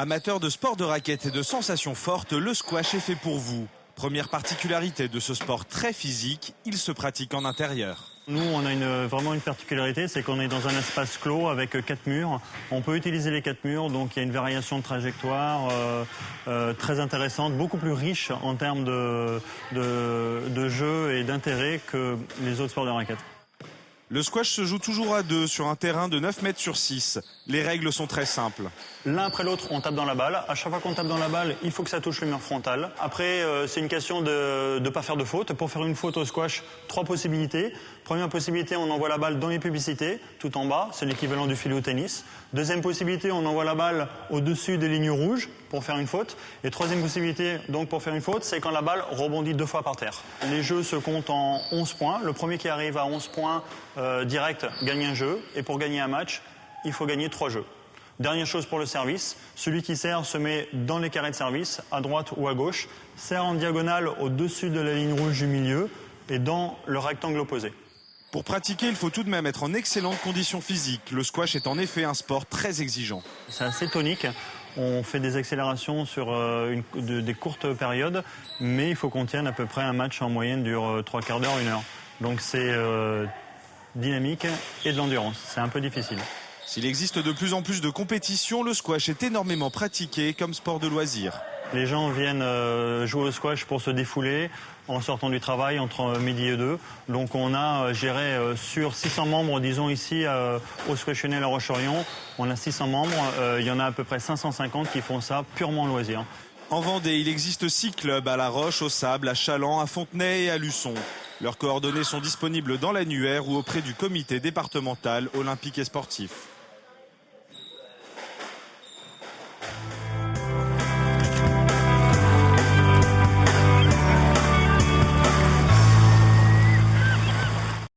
Amateur de sport de raquettes et de sensations fortes, le squash est fait pour vous. Première particularité de ce sport très physique, il se pratique en intérieur. Nous, on a vraiment une particularité, c'est qu'on est dans un espace clos avec 4 murs. On peut utiliser les 4 murs, donc il y a une variation de trajectoire très intéressante, beaucoup plus riche en termes de jeu et d'intérêt que les autres sports de raquettes. Le squash se joue toujours à 2 sur un terrain de 9 mètres sur 6. Les règles sont très simples. L'un après l'autre, on tape dans la balle. À chaque fois qu'on tape dans la balle, il faut que ça touche le mur frontal. Après, c'est une question de ne pas faire de faute. Pour faire une faute au squash, 3 possibilités. Première possibilité, on envoie la balle dans les publicités, tout en bas. C'est l'équivalent du filet au tennis. Deuxième possibilité, on envoie la balle au-dessus des lignes rouges pour faire une faute. Et troisième possibilité, donc pour faire une faute, c'est quand la balle rebondit 2 fois par terre. Les jeux se comptent en 11 points. Le premier qui arrive à 11 points direct gagne un jeu. Et pour gagner un match, il faut gagner 3 jeux. Dernière chose pour le service, celui qui sert se met dans les carrés de service, à droite ou à gauche, sert en diagonale au-dessus de la ligne rouge du milieu et dans le rectangle opposé. Pour pratiquer, il faut tout de même être en excellente condition physique. Le squash est en effet un sport très exigeant. C'est assez tonique. On fait des accélérations sur des courtes périodes, mais il faut qu'on tienne à peu près un match en moyenne dure 3 quarts d'heure, 1 heure. Donc c'est dynamique et de l'endurance. C'est un peu difficile. S'il existe de plus en plus de compétitions, le squash est énormément pratiqué comme sport de loisir. Les gens viennent jouer au squash pour se défouler en sortant du travail entre midi et 2. Donc on a géré sur 600 membres, disons ici au Squashionnet à Roche-Orion, on a 600 membres. Il y en a à peu près 550 qui font ça purement loisir. En Vendée, il existe 6 clubs à La Roche, au Sable, à Challans, à Fontenay et à Luçon. Leurs coordonnées sont disponibles dans l'annuaire ou auprès du comité départemental olympique et sportif.